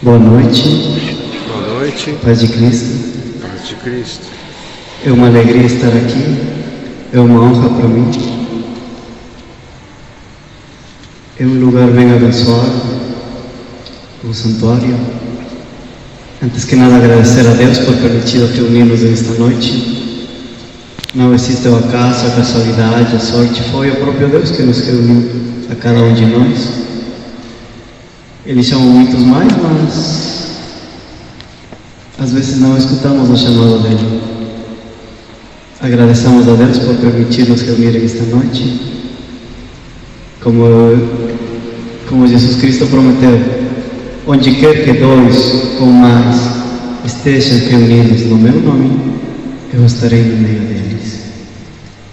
Boa noite. Boa noite. Paz de Cristo. Paz de Cristo. É uma alegria estar aqui. É uma honra para mim. É um lugar bem abençoado, o santuário. Antes que nada, agradecer a Deus por permitir reunir-nos nesta noite. Não existe o acaso, a casualidade, a sorte. Foi o próprio Deus que nos reuniu a cada um de nós. Ele chama muitos mais, mas às vezes não escutamos o chamado dele. Agradecemos a Deus por permitir-nos reunir esta noite. Como Jesus Cristo prometeu, onde quer que dois ou mais estejam reunidos no meu nome, eu estarei no meio deles.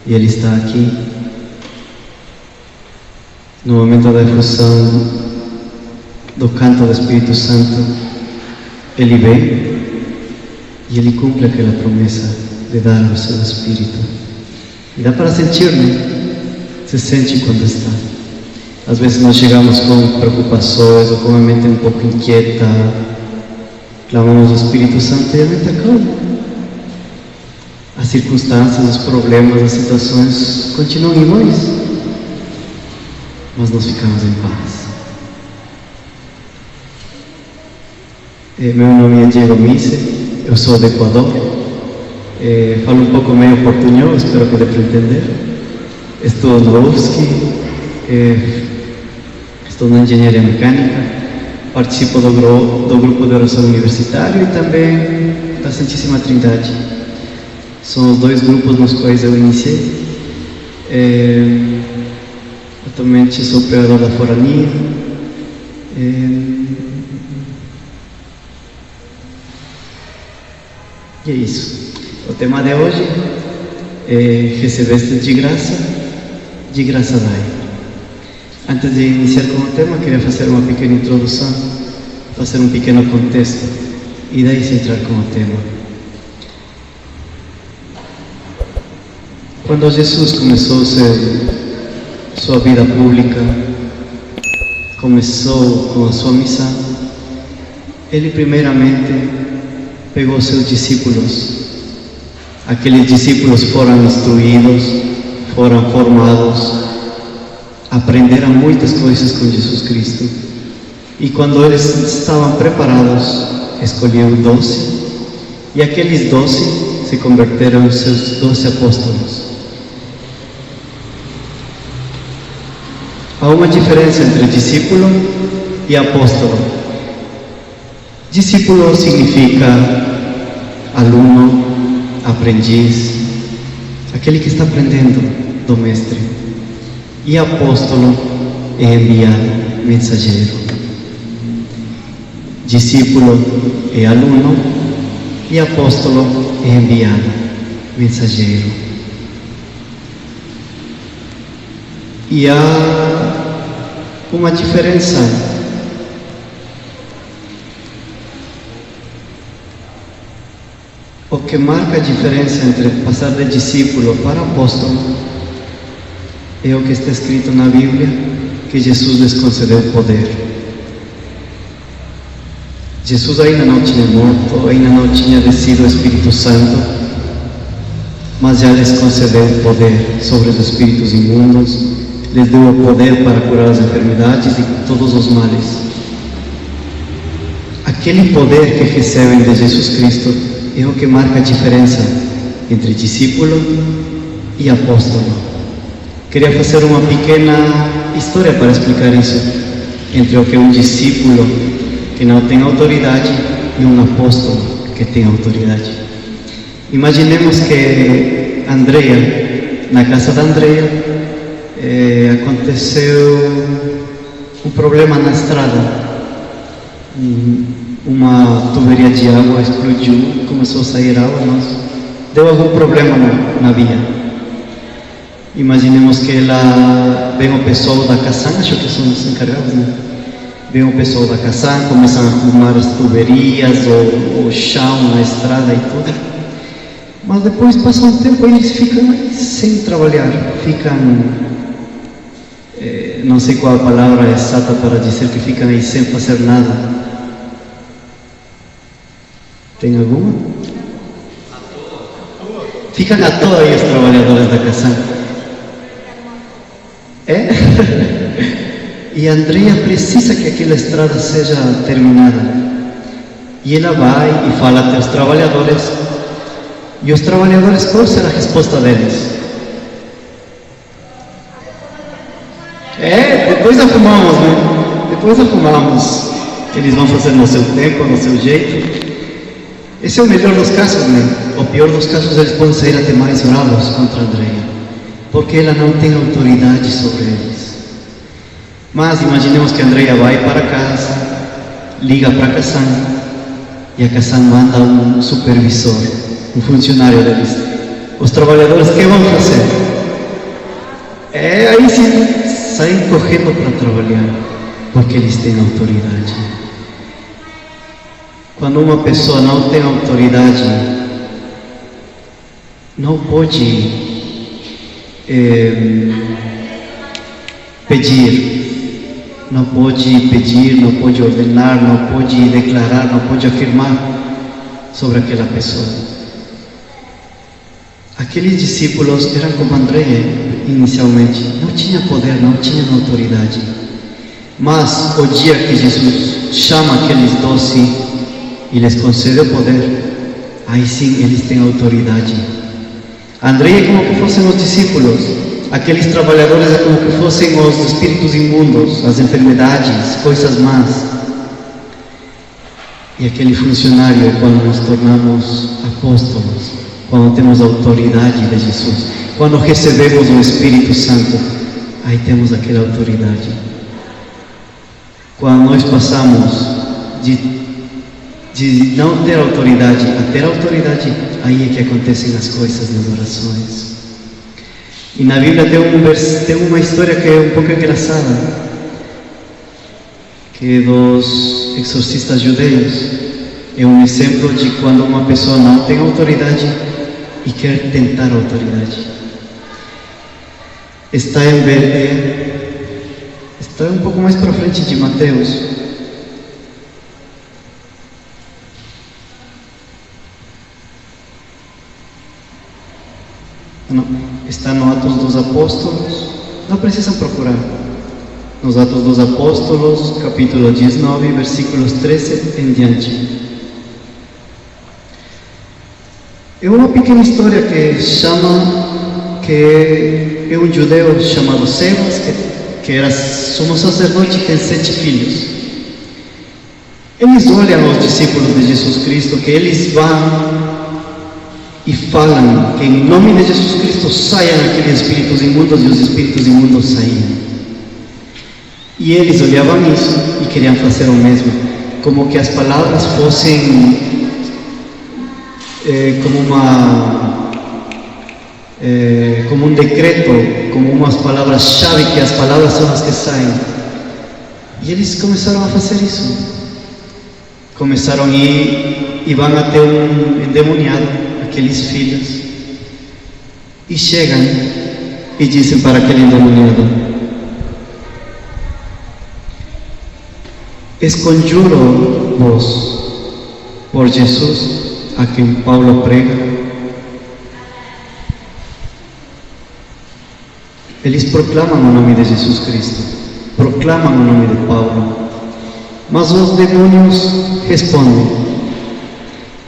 E Ele está aqui. No momento da efusão do canto do Espírito Santo, Ele vem e Ele cumpre aquela promessa de dar o seu Espírito. E dá para sentir, né? Se sente quando está. Às vezes nós chegamos com preocupações ou com a mente um pouco inquieta, clamamos o Espírito Santo e a mente acalma. As circunstâncias, os problemas, as situações continuam iguais, mas nós ficamos em paz. Meu nome é Diego Mise, eu sou do Equador. Falo um pouco meio portunhol, espero que dê para entender. Estou na UFSC, estou na engenharia mecânica, participo do grupo de oração universitário e também da Santíssima Trindade. São os dois grupos nos quais eu iniciei. Atualmente sou pregador da forania. E é isso. O tema de hoje é recebeste de graça dai. Antes de iniciar com o tema, queria fazer uma pequena introdução, fazer um pequeno contexto e daí se entrar com o tema. Quando Jesus começou sua vida pública, começou com a sua missão, Ele primeiramente pegou seus discípulos. Aqueles discípulos foram instruídos, foram formados, aprenderam muitas coisas com Jesus Cristo. E quando eles estavam preparados, escolheu 12, e aqueles 12 se converteram em seus 12 apóstolos. Há uma diferença entre discípulo e apóstolo. Discípulo significa aluno, aprendiz, aquele que está aprendendo do mestre. E apóstolo é enviado, mensageiro. Discípulo é aluno e apóstolo é enviado, mensageiro. E há uma diferença. O que marca a diferença entre passar de discípulo para apóstolo é o que está escrito na Bíblia, que Jesus lhes concedeu poder. Jesus ainda não tinha morto, ainda não tinha descido o Espírito Santo, mas já lhes concedeu poder sobre os espíritos imundos, lhes deu o poder para curar as enfermidades e todos os males. Aquele poder que recebem de Jesus Cristo é o que marca a diferença entre discípulo e apóstolo. Queria fazer uma pequena história para explicar isso, entre o que é um discípulo que não tem autoridade e um apóstolo que tem autoridade. Imaginemos que Andrea, na casa da Andrea, aconteceu um problema na estrada. Uma tuberia de água explodiu, começou a sair água, mas deu algum problema na via. Imaginemos que vem o pessoal da Casan, acho que são os encarregados, né? Vem o pessoal da Casan, começam a arrumar as tuberias, o chão na estrada e tudo. Mas depois passa um tempo e eles ficam sem trabalhar, ficam não sei qual a palavra exata para dizer que ficam aí sem fazer nada. Tem alguma? Ficam à toa aí os trabalhadores da Cassan. É? E a Andrea precisa que aquela estrada seja terminada. E ela vai e fala até os trabalhadores. E os trabalhadores, qual será a resposta deles? Depois arrumamos, né? Depois arrumamos. Eles vão fazer no seu tempo, no seu jeito. Esse é o melhor dos casos, né? O pior dos casos, eles podem sair até mais bravos contra a Andrea, porque ela não tem autoridade sobre eles. Mas imaginemos que a Andrea vai para casa, liga para a Cassan, e a Cassan manda um supervisor, um funcionário deles. Os trabalhadores, o que vão fazer? Aí sim, saem correndo para trabalhar, porque eles têm autoridade. Quando uma pessoa não tem autoridade, não pode pedir, não pode ordenar, não pode declarar, não pode afirmar sobre aquela pessoa. Aqueles discípulos eram como André inicialmente, não tinha poder, não tinha autoridade. Mas o dia que Jesus chama aqueles 12 e lhes concede o poder, aí sim eles têm autoridade. André é como que fossem os discípulos, aqueles trabalhadores é como que fossem os espíritos imundos, as enfermidades, coisas más. E aquele funcionário é quando nos tornamos apóstolos, quando temos a autoridade de Jesus, quando recebemos o Espírito Santo, aí temos aquela autoridade. Quando nós passamos de não ter autoridade a ter autoridade, aí é que acontecem as coisas nas orações. E na Bíblia tem uma história que é um pouco engraçada, que é dos exorcistas judeus. É um exemplo de quando uma pessoa não tem autoridade e quer tentar a autoridade. Está um pouco mais para frente de Mateus. Não, está no Atos dos Apóstolos, não precisam procurar. Nos Atos dos Apóstolos, capítulo 19, versículos 13 em diante. É uma pequena história que é um judeu chamado Sebas, que era sumo sacerdote e tem 7 filhos. Eles olham os discípulos de Jesus Cristo, que eles vão e falam que em nome de Jesus Cristo saiam aqueles espíritos imundos, e os espíritos imundos saíam. E eles olhavam isso e queriam fazer o mesmo, como que as palavras fossem como um decreto, como umas palavras-chave, que as palavras são as que saem. E eles começaram a fazer isso. Começaram a ir e vão até um endemoniado, aqueles filhos, e chegam e dizem para aquele endemoniado: esconjuro-vos por Jesus, a quem Paulo prega. Eles proclamam o nome de Jesus Cristo, proclamam o nome de Paulo, mas os demônios respondem: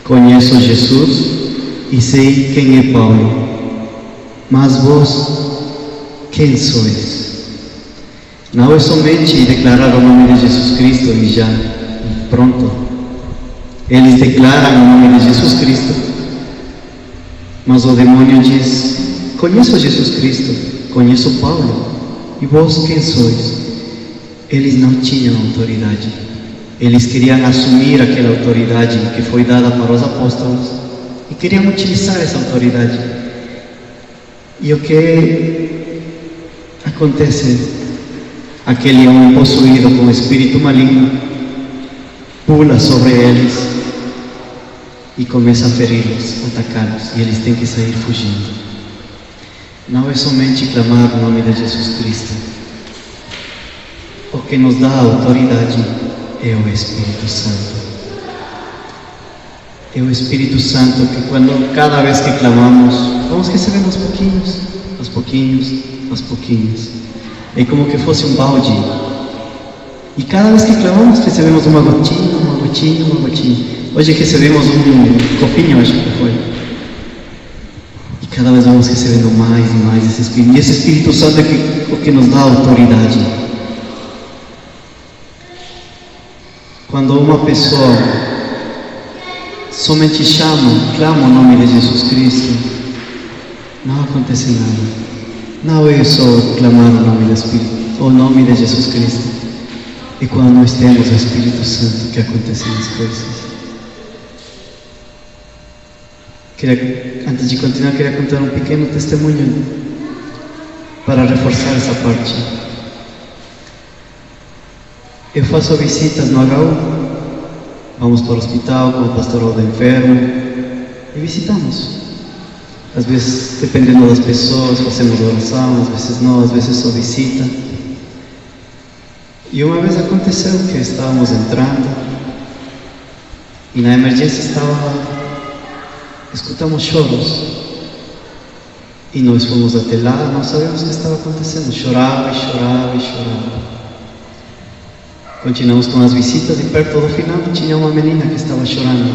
conheço Jesus e sei quem é Paulo, mas vós, quem sois? Não é somente declarar o nome de Jesus Cristo e já, e pronto. Eles declaram o nome de Jesus Cristo, mas o demônio diz: conheço Jesus Cristo, conheço Paulo, e vós quem sois? Eles não tinham autoridade. Eles queriam assumir aquela autoridade que foi dada para os apóstolos e queriam utilizar essa autoridade. E o que acontece? Aquele homem possuído com o espírito maligno pula sobre eles e começa a feri-los, atacá-los, e eles têm que sair fugindo. Não é somente clamar o nome de Jesus Cristo. O que nos dá a autoridade é o Espírito Santo. é o Espírito Santo que cada vez que clamamos, vamos recebendo aos pouquinhos, aos pouquinhos, aos pouquinhos. É como que fosse um balde. E cada vez que clamamos, recebemos uma gotinha, uma gotinha, uma gotinha. Hoje recebemos um copinho, acho que foi. E cada vez vamos recebendo mais e mais esse Espírito. E esse Espírito Santo é o que nos dá autoridade. Quando uma pessoa somente clama o nome de Jesus Cristo, não acontece nada. Não é só clamar o nome do Espírito, o nome de Jesus Cristo. E quando nós temos o Espírito Santo que acontecem as coisas. Antes de continuar, queria contar um pequeno testemunho para reforçar essa parte. Eu faço visitas no HU, vamos para o hospital com o pastoral do enfermo e visitamos. Às vezes, dependendo das pessoas, fazemos oração, às vezes não, às vezes só visita. E uma vez aconteceu que estávamos entrando e na emergência escutamos choros. E nós fomos até lá, não sabíamos o que estava acontecendo. Chorava e chorava e chorava. Continuamos com as visitas e perto do final tinha uma menina que estava chorando.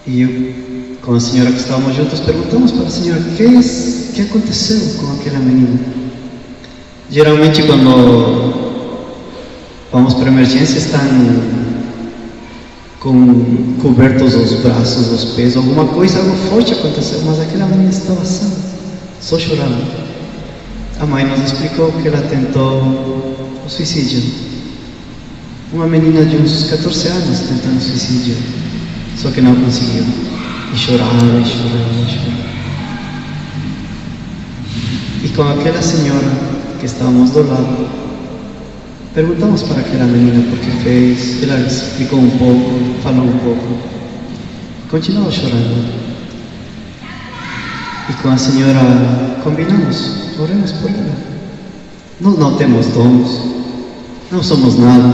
E eu, com a senhora que estávamos juntos, perguntamos para a senhora o que aconteceu com aquela menina. Geralmente quando vamos para a emergência estão cobertos os braços, os pés, alguma coisa, algo forte aconteceu, mas aquela menina estava sã, só chorava. A mãe nos explicou que ela tentou o suicídio. Uma menina de uns 14 anos tentando suicídio, só que não conseguiu. E chorava, e chorava, e chorava. E com aquela senhora que estávamos do lado, perguntamos para aquela menina por que fez. Ela explicou um pouco, falou um pouco, continuou chorando. E com a senhora combinamos, oremos por ela. Nós não temos dons, não somos nada,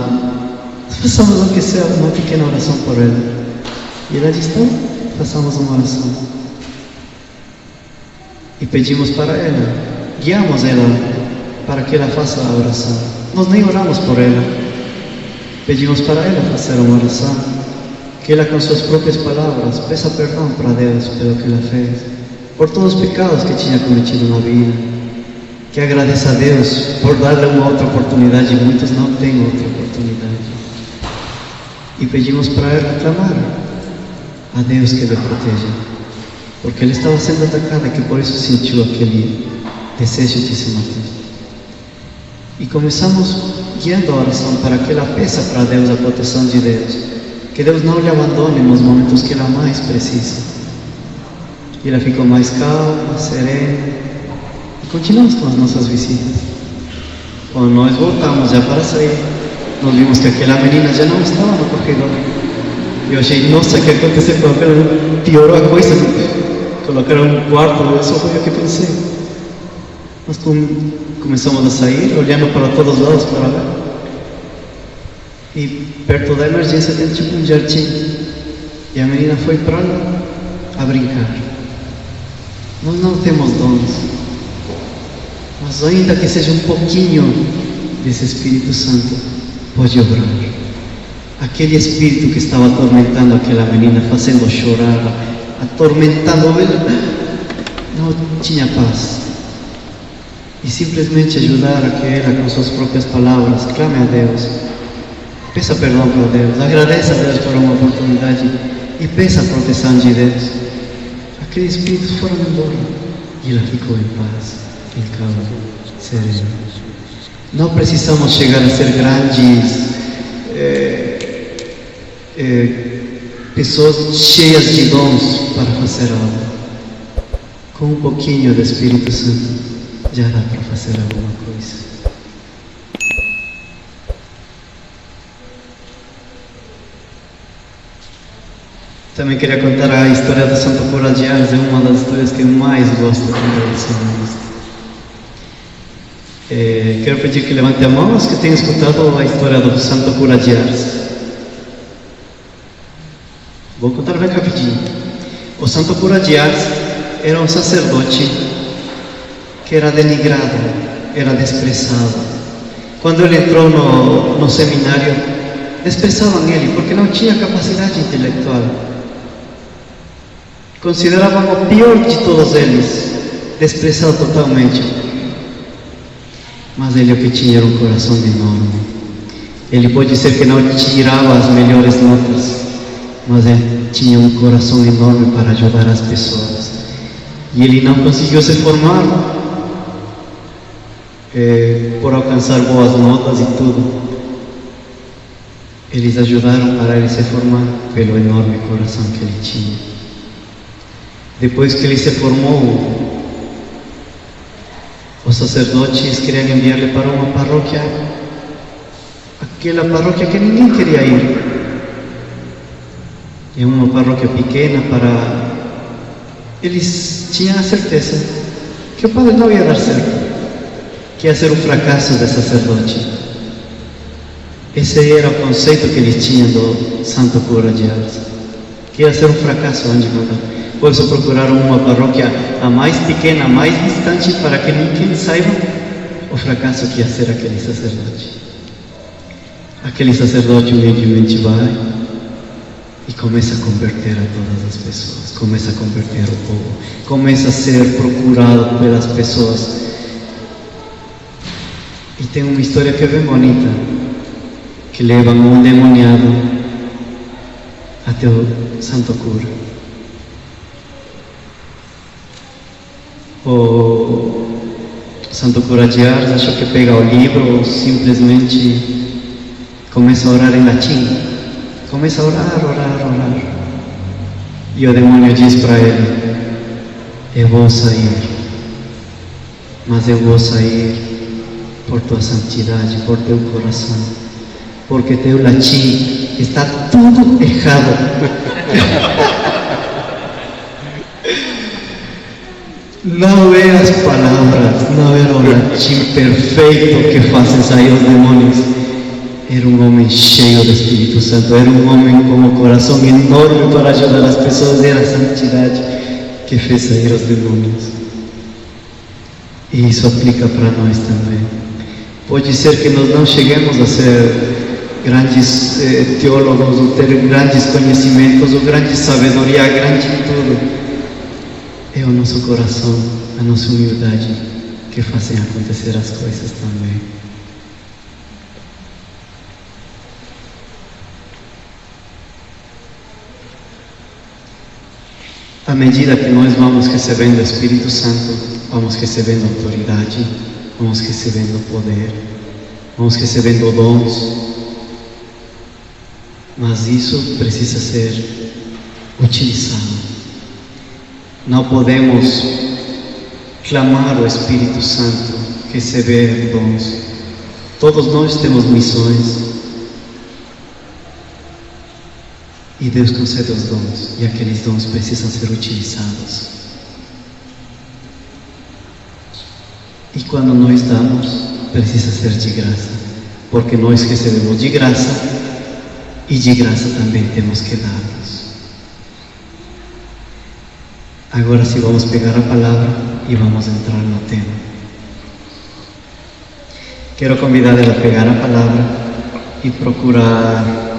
façamos o que seja, uma pequena oração por ela. E ela disse: então, façamos uma oração. E pedimos para ela, guiamos ela para que ela faça a oração. Nós nem oramos por ela, pedimos para ela fazer uma oração, que ela com suas próprias palavras peça perdão para Deus pelo que ela fez, por todos os pecados que tinha cometido na vida, que agradeça a Deus por dar-lhe uma outra oportunidade. Muitos não têm outra oportunidade. E pedimos para ela clamar a Deus que lhe proteja, porque ele estava sendo atacado e que por isso sentiu aquele desejo de se matar. E começamos guiando a oração para que ela peça para Deus a proteção de Deus, que Deus não lhe abandone nos momentos que ela mais precisa. E ela ficou mais calma, serena, e continuamos com as nossas visitas. Quando nós voltamos já para sair, nós vimos que aquela menina já não estava no corredor. Eu achei, nossa, o que aconteceu com ela? Piorou a coisa, colocaram um quarto, isso foi o que pensei. Nós começamos a sair, olhando para todos os lados para lá. E perto da emergência tem tipo um jardim. E a menina foi para lá a brincar. Nós não temos dons, mas ainda que seja um pouquinho desse Espírito Santo, pode obrar. Aquele espírito que estava atormentando aquela menina, fazendo chorar, atormentando ela, não tinha paz. E simplesmente ajudar a que ela, com suas próprias palavras, clame a Deus, peça perdão para Deus, agradeça a Deus por uma oportunidade e peça a proteção de Deus. Aqueles espíritos foram embora e ela ficou em paz, em calma, serena. Não precisamos chegar a ser grandes pessoas cheias de dons para fazer algo. Com um pouquinho do Espírito Santo já dá para fazer alguma coisa. Também queria contar a história do Santo Cura de Ars, é uma das histórias que eu mais gosto quando eu ensino isto. Quero pedir que levante a mão os que tenham escutado a história do Santo Cura de Ars. Vou contar bem rapidinho. O Santo Cura de Ars era um sacerdote que era denigrado, era desprezado. Quando ele entrou no seminário, desprezavam ele porque não tinha capacidade intelectual. Consideravam o pior de todos eles, desprezado totalmente. Mas ele o que tinha era um coração enorme. Ele pode ser que não tirava as melhores notas, mas ele tinha um coração enorme para ajudar as pessoas. E ele não conseguiu se formar por alcançar boas notas e tudo. Eles ajudaram para ele se formar pelo enorme coração que ele tinha. Depois que ele se formou, os sacerdotes queriam enviar-lhe para uma paróquia, aquela paróquia que ninguém queria ir. É uma paróquia pequena para... Eles tinham a certeza que o padre não ia dar certo, que ia ser um fracasso de sacerdote. Esse era o conceito que eles tinham do Santo Cura de Ars, que ia ser um fracasso onde mandar. Por isso procuraram uma paróquia a mais pequena, a mais distante, para que ninguém saiba o fracasso que ia ser aquele sacerdote. Aquele sacerdote humildemente vai e começa a converter a todas as pessoas, começa a converter o povo, começa a ser procurado pelas pessoas. E tem uma história que é bem bonita, que levam um endemoniado até o Santo Cura. O Santo Cura de Ars achou que pega o livro ou simplesmente começa a orar em latim. Começa a orar. E o demônio diz para ele: eu vou sair, mas eu vou sair por tua santidade, por teu coração, porque teu latim está tudo errado. Não é as palavras, não era o latim perfeito que fazem sair os demônios. Era um homem cheio do Espírito Santo, era um homem com um coração enorme para ajudar as pessoas. Era a santidade que fez sair os demônios. E isso aplica para nós também. Pode ser que nós não cheguemos a ser grandes teólogos, ou ter grandes conhecimentos, ou grande sabedoria, grande em tudo. É o nosso coração, a nossa humildade que fazem acontecer as coisas também. À medida que nós vamos recebendo o Espírito Santo, vamos recebendo autoridade, vamos recebendo poder, vamos recebendo dons, mas isso precisa ser utilizado. Não podemos clamar o Espírito Santo, receber dons. Todos nós temos missões. E Deus concede os dons, e aqueles dons precisam ser utilizados. E quando nós damos, precisa ser de graça, porque nós recebemos de graça, e de graça também temos que dar-nos. Agora sim vamos pegar a palavra e vamos entrar no tema. Quero convidar ela a pegar a palavra e procurar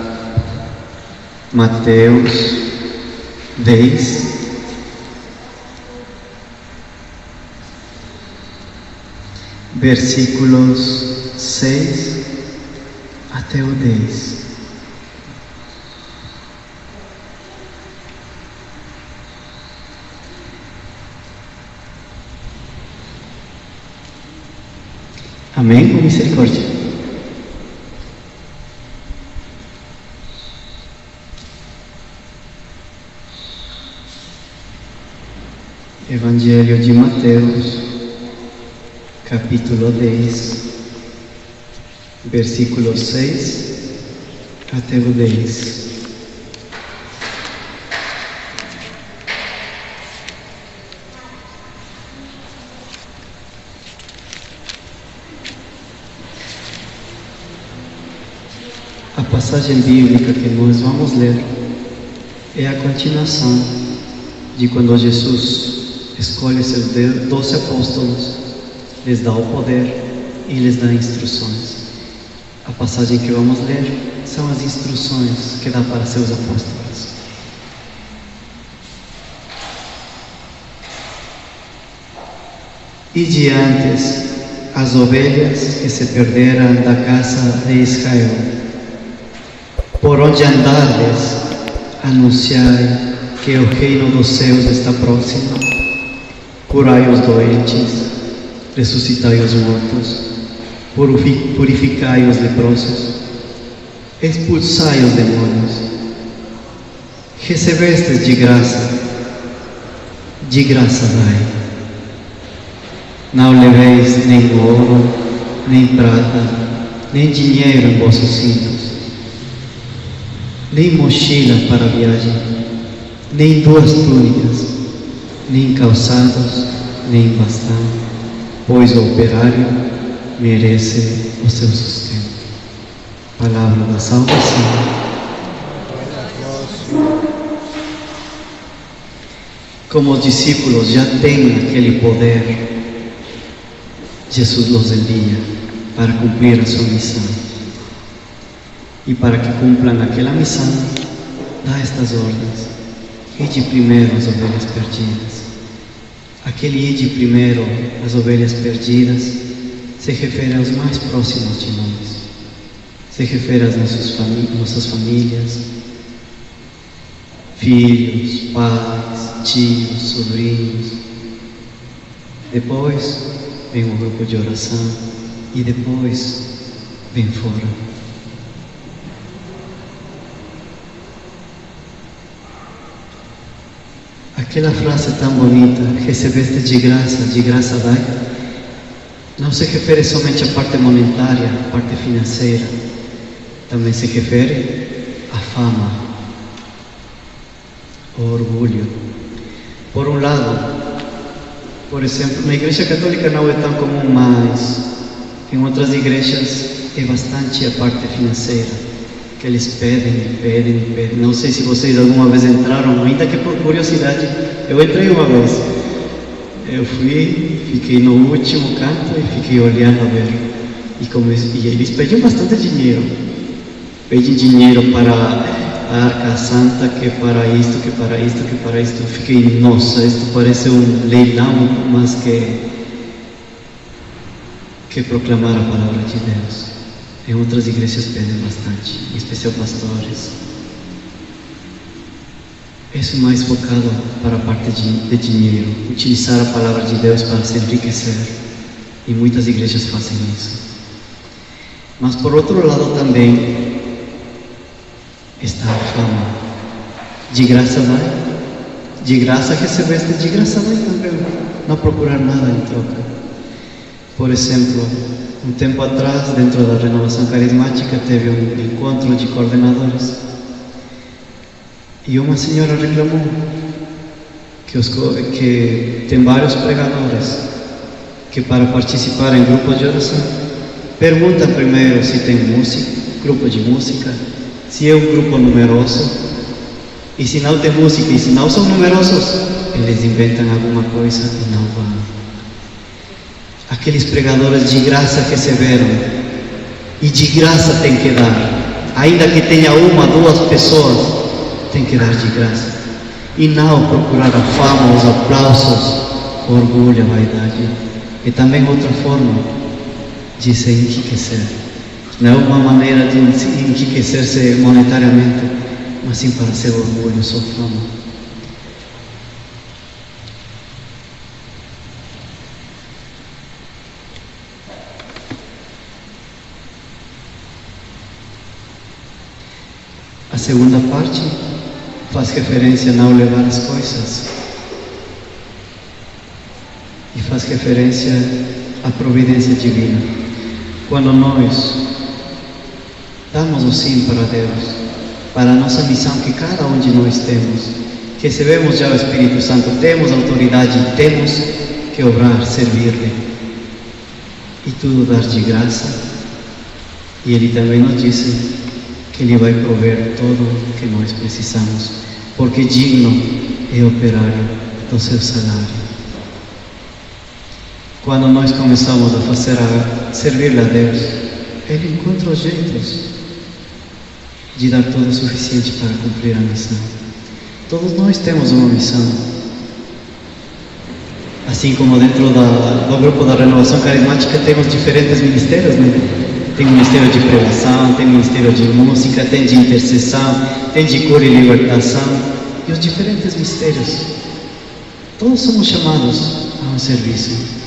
Mateus 10, versículos 6 até o 10. Amém? Com misericórdia. Evangelho de Mateus, capítulo 10, versículo 6 até o 10. A passagem bíblica que nós vamos ler é a continuação de quando Jesus escolhe seus 12 apóstolos, lhes dá o poder e lhes dá instruções. A passagem que vamos ler são as instruções que dá para seus apóstolos. E de antes as ovelhas que se perderam da casa de Israel, por onde andardes, anunciai que o reino dos céus está próximo, curai os doentes, ressuscitai os mortos, purificai os leprosos, expulsai os demônios. Recebestes de graça dai. Não leveis nem ouro, nem prata, nem dinheiro em vossos cintos, nem mochila para a viagem, nem 2 túnicas, nem calçados, nem bastão, pois o operário merece o seu sustento. Palavra da salvação. Como os discípulos já têm aquele poder, Jesus los envia para cumprir a sua missão. E para que cumpram aquela missão, dá estas ordens: ide primeiro as ovelhas perdidas. Aquele ide primeiro as ovelhas perdidas se refere aos mais próximos de nós, se refere às nossas famílias, filhos, pais, tios, sobrinhos. Depois vem um grupo de oração e depois vem fora. Aquela frase tão bonita, recebeste de graça dai, não se refere somente à parte monetária, à parte financeira, também se refere à fama, ao orgulho. Por um lado, por exemplo, na Igreja Católica não é tão comum, mas em outras igrejas é bastante a parte financeira, que eles pedem. Não sei se vocês alguma vez entraram, ainda que por curiosidade. Eu entrei uma vez. Eu fui, fiquei no último canto e fiquei olhando a ver. E eles pedem bastante dinheiro. Pedem dinheiro para a Arca Santa, que para isto, que para isto, que para isto. Eu fiquei, nossa, isto parece um leilão, mas que proclamar a palavra de Deus. Em outras igrejas pedem bastante, em especial pastores. Isso é mais focado para a parte de dinheiro, utilizar a palavra de Deus para se enriquecer. E muitas igrejas fazem isso. Mas por outro lado também está a fama. De graça dai, de graça recebeste, de graça dai também. Não procurar nada em troca. Por exemplo, um tempo atrás, dentro da Renovação Carismática, teve um encontro de coordenadores. E uma senhora reclamou que tem vários pregadores que, para participar em grupos de oração, perguntam primeiro se tem música, grupo de música, se é um grupo numeroso, e se não tem música e se não são numerosos, eles inventam alguma coisa e não vão. Aqueles pregadores de graça receberam e de graça tem que dar, ainda que tenha 1, 2 pessoas, tem que dar de graça, e não procurar a fama, os aplausos, o orgulho, a vaidade. E também outra forma de se enriquecer, não é uma maneira de enriquecer-se monetariamente, mas sim para ser orgulho, sua fama. A segunda parte faz referência a não levar as coisas e faz referência à providência divina. Quando nós damos o sim para Deus, para a nossa missão que cada um de nós temos, recebemos já o Espírito Santo, temos autoridade, temos que obrar, servir-lhe e tudo dar de graça. E Ele também nos disse que Ele vai prover tudo o que nós precisamos porque digno é o operário do seu salário. Quando nós começamos a servir a Deus, Ele encontra os jeitos de dar tudo o suficiente para cumprir a missão. Todos nós temos uma missão. Assim como dentro do grupo da Renovação Carismática temos diferentes ministérios, né? Tem ministério de pregação, tem ministério de música, tem de intercessão, tem de cura e libertação, e os diferentes mistérios. Todos somos chamados a um serviço.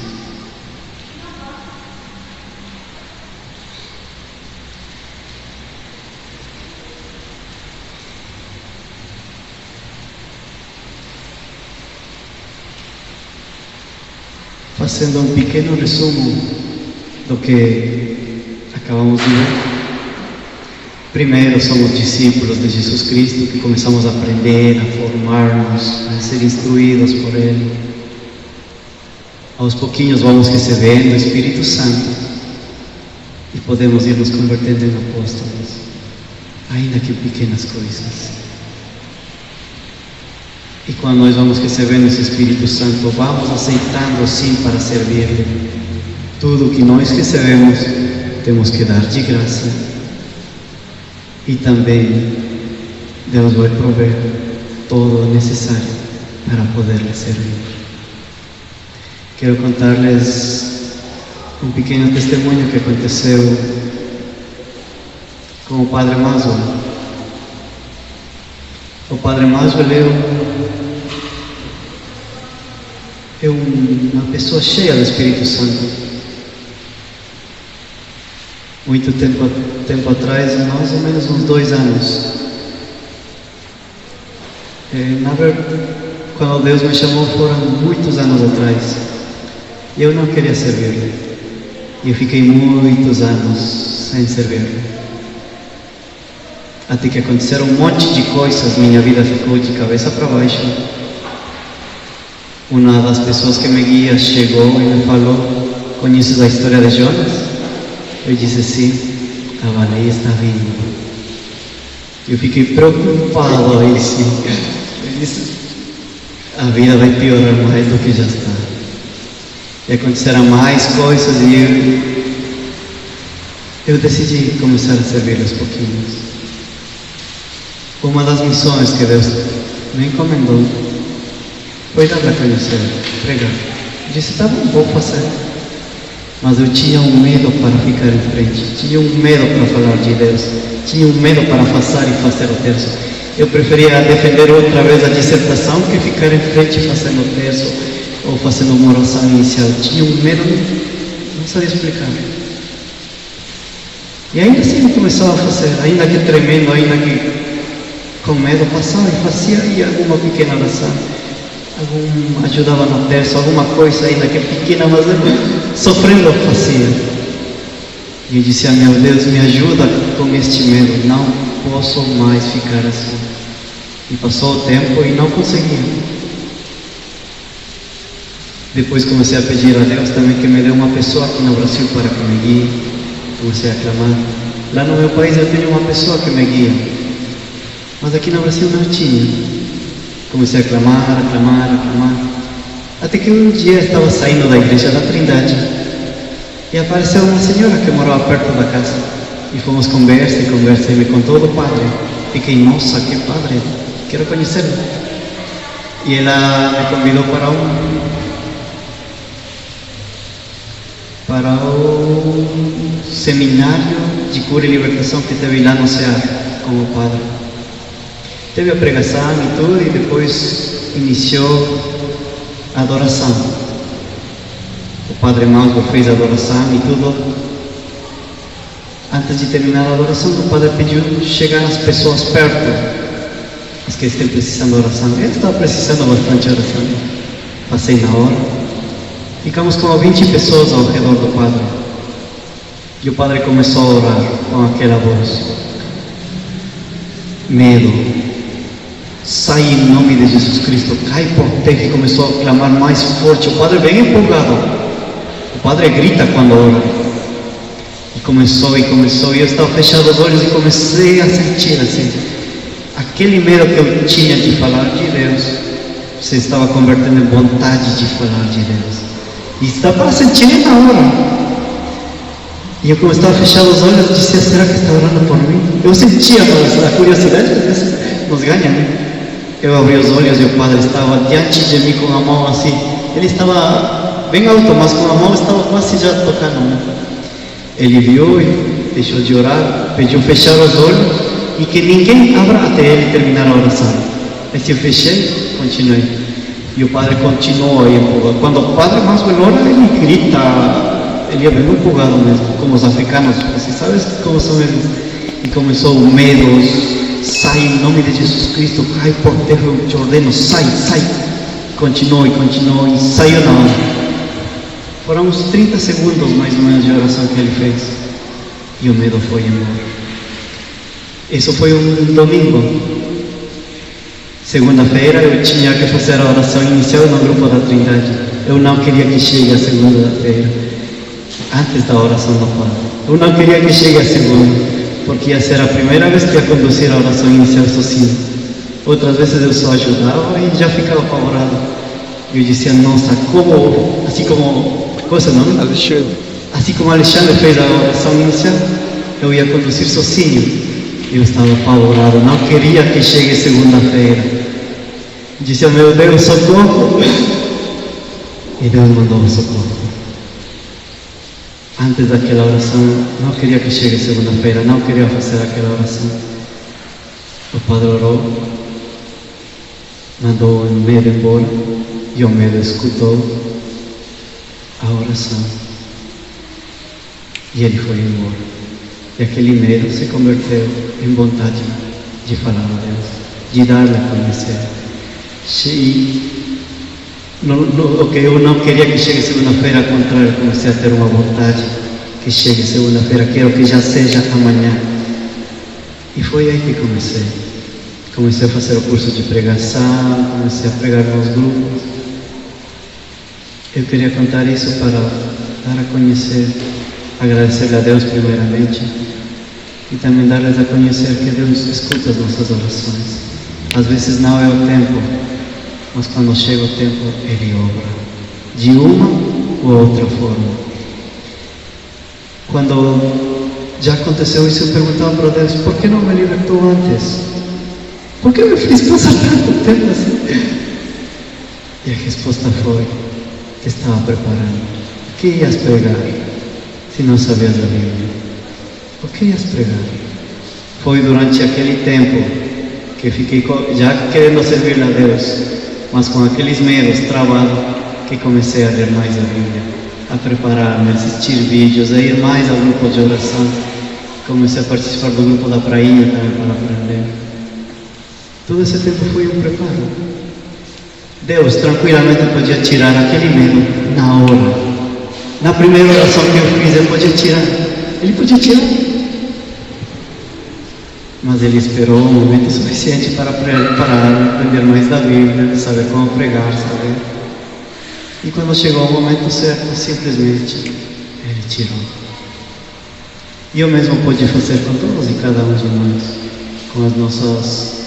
Fazendo um pequeno resumo do que acabamos de ver. Primeiro, somos discípulos de Jesus Cristo, que começamos a aprender, a formar-nos, a ser instruídos por Ele. Aos pouquinhos vamos recebendo o Espírito Santo e podemos ir nos convertendo em apóstolos, ainda que pequenas coisas. E quando nós vamos recebendo esse Espírito Santo, vamos aceitando sim para servir-lhe. Tudo o que nós recebemos, temos que dar de graça. E também Deus vai prover todo o necessário para poder-lhe servir. Quero contar-lhes um pequeno testemunho que aconteceu com o Padre Maswell. O Padre Maswell é uma pessoa cheia do Espírito Santo. Muito tempo atrás, mais ou menos uns 2 anos, na verdade, quando Deus me chamou foram muitos anos atrás. Eu não queria servir-lhe. Eu fiquei muitos anos sem servir-lhe. Até que aconteceram um monte de coisas, minha vida ficou de cabeça para baixo. Uma das pessoas que me guia chegou e me falou: conheces a história de Jonas? Eu disse sim, a baleia está vindo. Eu fiquei preocupado aí sim. Eu disse: a vida vai piorar mais do que já está. E aconteceram mais coisas e eu decidi começar a servir aos pouquinhos. Uma das missões que Deus me encomendou foi dar a conhecer, pregar. Eu disse: tá bom, vou fazer. Mas eu tinha um medo para ficar em frente, tinha um medo para falar de Deus, tinha um medo para fazer o terço. Eu preferia defender outra vez a dissertação que ficar em frente fazendo o terço ou fazendo uma oração inicial. Tinha um medo, não sabia explicar. E ainda assim eu começava a fazer, ainda que tremendo, ainda que com medo, passava e fazia aí alguma pequena oração, ajudava no terço, alguma coisa ainda que pequena, mas sofrendo fazia. E eu disse: meu Deus, me ajuda com este medo, não posso mais ficar assim. E passou o tempo e não conseguia. Depois comecei a pedir a Deus também que me dê uma pessoa aqui no Brasil para que me guie. Comecei a clamar. Lá no meu país eu tenho uma pessoa que me guia, mas aqui no Brasil não tinha. Comecei a clamar, até que um dia estava saindo da igreja da Trindade e apareceu uma senhora que morava perto da casa e fomos conversa e me contou do padre. Fiquei: nossa, que padre, quero conhecê-lo. E ela me convidou para o seminário de cura e libertação que teve lá no Ceará com o padre. Teve a pregação e tudo, e depois iniciou a adoração. O Padre Maswell fez a adoração e tudo. Antes de terminar a adoração, o Padre pediu chegar as pessoas perto, as que estão precisando de oração. Eu estava precisando bastante de oração. Passei na hora. Ficamos com 20 pessoas ao redor do Padre. E o Padre começou a orar com aquela voz: medo, sai em nome de Jesus Cristo, cai por terra. E começou a clamar mais forte. O Padre bem empolgado. O Padre grita quando ora. E começou, e eu estava fechado os olhos e comecei a sentir assim aquele medo que eu tinha de falar de Deus se estava convertendo em vontade de falar de Deus. E estava para sentir na hora. E eu, como estava fechando os olhos, disse: será que está orando por mim? Eu sentia, mas a curiosidade nos ganha, né? Eu abri os olhos e o Padre estava diante de mim com a mão assim. Ele estava bem alto, mas com a mão estava quase já tocando, né? Ele viu e deixou de orar, pediu fechar os olhos e que ninguém abra até ele terminar a oração. Aí se eu fechei, continuei. E o Padre continuou aí empolgado. Quando o Padre mais ora, ele grita. Ele é bem empolgado mesmo, como os africanos. Você sabe como são eles? E começou o medo. Sai em nome de Jesus Cristo, cai por terra, eu te ordeno, sai. Continuou e saiu na hora. Foram uns 30 segundos mais ou menos de oração que ele fez. E o medo foi embora. Isso foi um domingo. Segunda-feira eu tinha que fazer a oração inicial no grupo da Trindade. Eu não queria que chegue a segunda-feira, antes da oração do Padre. Eu não queria que chegue a segunda, porque ia ser a primeira vez que ia conduzir a oração inicial sozinho. Outras vezes eu só ajudava e já ficava apavorado. Eu dizia: nossa, como, assim como, qual é o seu nome? Alexandre. Assim como Alexandre fez a oração inicial, eu ia conduzir sozinho. Eu estava apavorado, não queria que chegue segunda-feira. Disse: meu Deus, socorro! E Deus mandou o socorro. Antes daquela oração, não queria que chegue segunda-feira, não queria fazer aquela oração. O Padre orou, mandou o medo embora, e o medo escutou a oração. E ele foi embora. E aquele medo se converteu em vontade de falar a Deus, de dar-lhe a conhecer. O que eu não queria que chegue segunda-feira, ao contrário, comecei a ter uma vontade que chegue segunda-feira, quero que já seja amanhã. E foi aí que comecei a fazer o curso de pregação, comecei a pregar nos grupos. Eu queria contar isso para dar a conhecer, agradecer a Deus primeiramente, e também dar-lhes a conhecer que Deus escuta as nossas orações. Às vezes não é o tempo, mas quando chega o tempo, Ele obra, de uma ou outra forma. Quando já aconteceu isso, eu perguntava para Deus: por que não me libertou antes? Por que me fez passar tanto tempo assim? E a resposta foi: te estava preparando. O que ias pregar se não sabias a Bíblia? O que ias pregar? Foi durante aquele tempo que fiquei já querendo servir a Deus, mas com aqueles medos travados, que comecei a ler mais a Bíblia, a preparar-me, a assistir vídeos, a ir mais ao grupo de oração. Comecei a participar do grupo da prainha também para aprender. Todo esse tempo foi um preparo. Deus tranquilamente podia tirar aquele medo na hora. Na primeira oração que eu fiz, Ele podia tirar. Ele podia tirar. Mas Ele esperou um momento suficiente para aprender mais da Bíblia, saber como pregar, saber. E quando chegou o momento certo, simplesmente Ele tirou. E eu mesmo pude fazer com todos e cada um de nós, com as nossas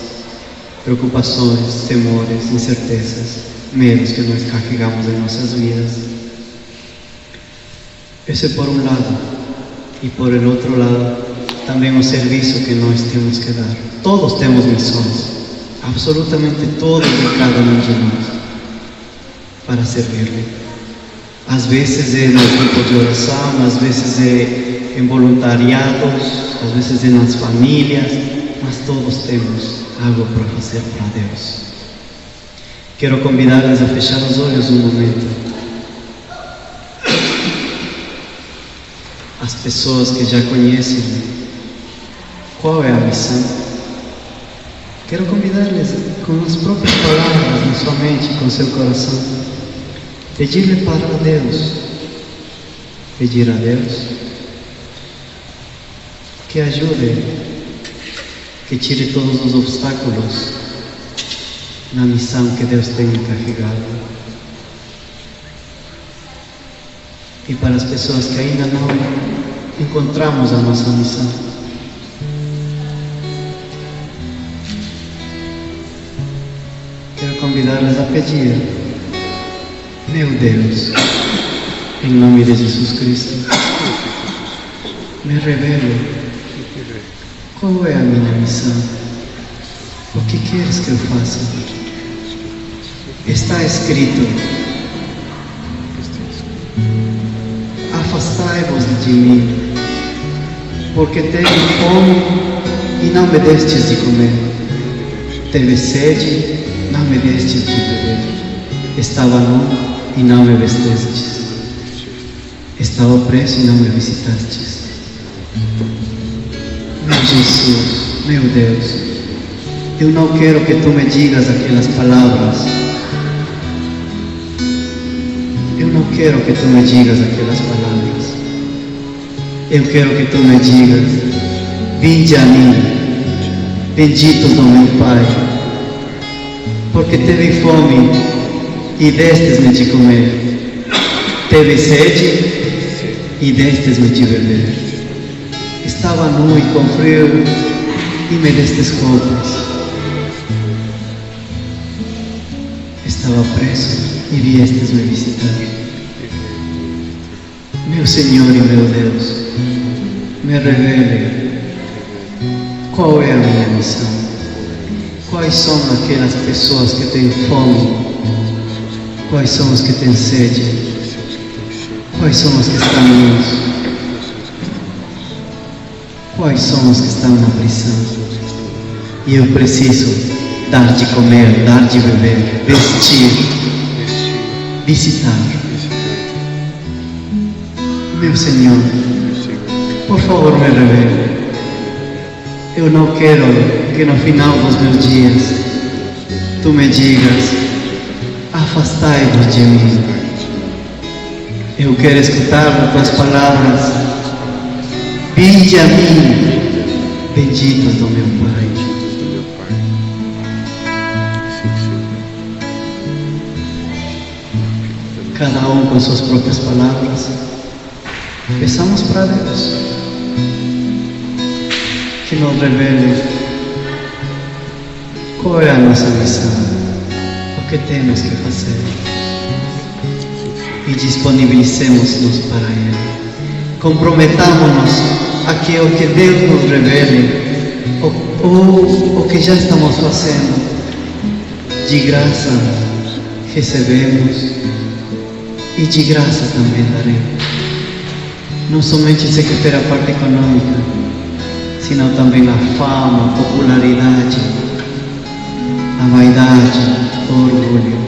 preocupações, temores, incertezas, medos que nós carregamos em nossas vidas. Esse é por um lado. E por el outro lado, também o serviço que nós temos que dar. Todos temos missões, absolutamente todos e cada um de nós, para servir-lhe. Às vezes é no grupo de oração, às vezes é em voluntariados, às vezes é nas famílias, mas todos temos algo para fazer para Deus. Quero convidar-les a fechar os olhos um momento. As pessoas que já conhecem, qual é a missão? Quero convidar-lhes com as próprias palavras, na sua mente, com seu coração, pedir-lhe para Deus, pedir a Deus que ajude, que tire todos os obstáculos na missão que Deus tem encarregado. E para as pessoas que ainda não encontramos a nossa missão, convidar-les a pedir: meu Deus, em nome de Jesus Cristo, me revele qual é a minha missão. O que queres que eu faça? Está escrito: afastai-vos de mim, porque tenho fome e não me destes de comer. Teve sede, não me destes de beber. Estava nu e não me vestestes. Estava preso e não me visitastes. Meu Jesus, meu Deus, eu não quero que tu me digas aquelas palavras. Eu não quero que tu me digas aquelas palavras. Eu quero que tu me digas: vinde a mim, benditos do meu Pai, porque teve fome e destes-me de comer, teve sede e destes-me de beber. Estava nu e com frio e me destes roupas. Estava preso e viestes me visitar. Meu Senhor e meu Deus, me revele qual é a minha missão. Quais são aquelas pessoas que têm fome? Quais são os que têm sede? Quais são os que estão nus? Quais são os que estão na prisão? E eu preciso dar de comer, dar de beber, vestir, visitar. Meu Senhor, por favor, me revele. Eu não quero que no final dos meus dias tu me digas: afastai-vos de mim. Eu quero escutar tuas palavras: vinde a mim, benditos do meu Pai. Cada um com suas próprias palavras, peçamos para Deus que nos revele qual é a nossa missão, o que temos que fazer, e disponibilizemos-nos para Ele. Comprometamos-nos a que o que Deus nos revele, ou o que já estamos fazendo, de graça recebemos e de graça também daremos. Não somente se quer a parte econômica, senão também a fama, a popularidade, a vaidade, o orgulho.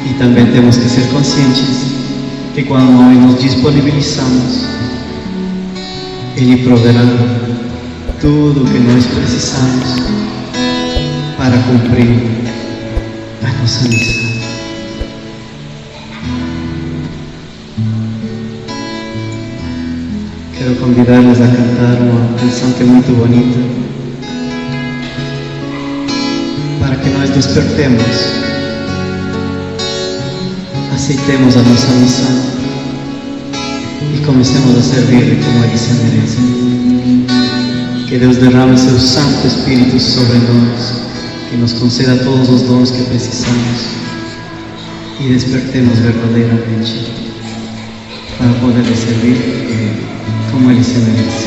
E também temos que ser conscientes que quando nós nos disponibilizamos, Ele proverá tudo o que nós precisamos para cumprir a nossa missão. Quero convidar-nos a cantar uma canção que é muito bonita, para que nós despertemos, aceitemos a nossa missão e comecemos a servir como Ele se merece. Que Deus derrame seu Santo Espírito sobre nós, que nos conceda todos os dons que precisamos e despertemos verdadeiramente para poder servir como Ele se merece.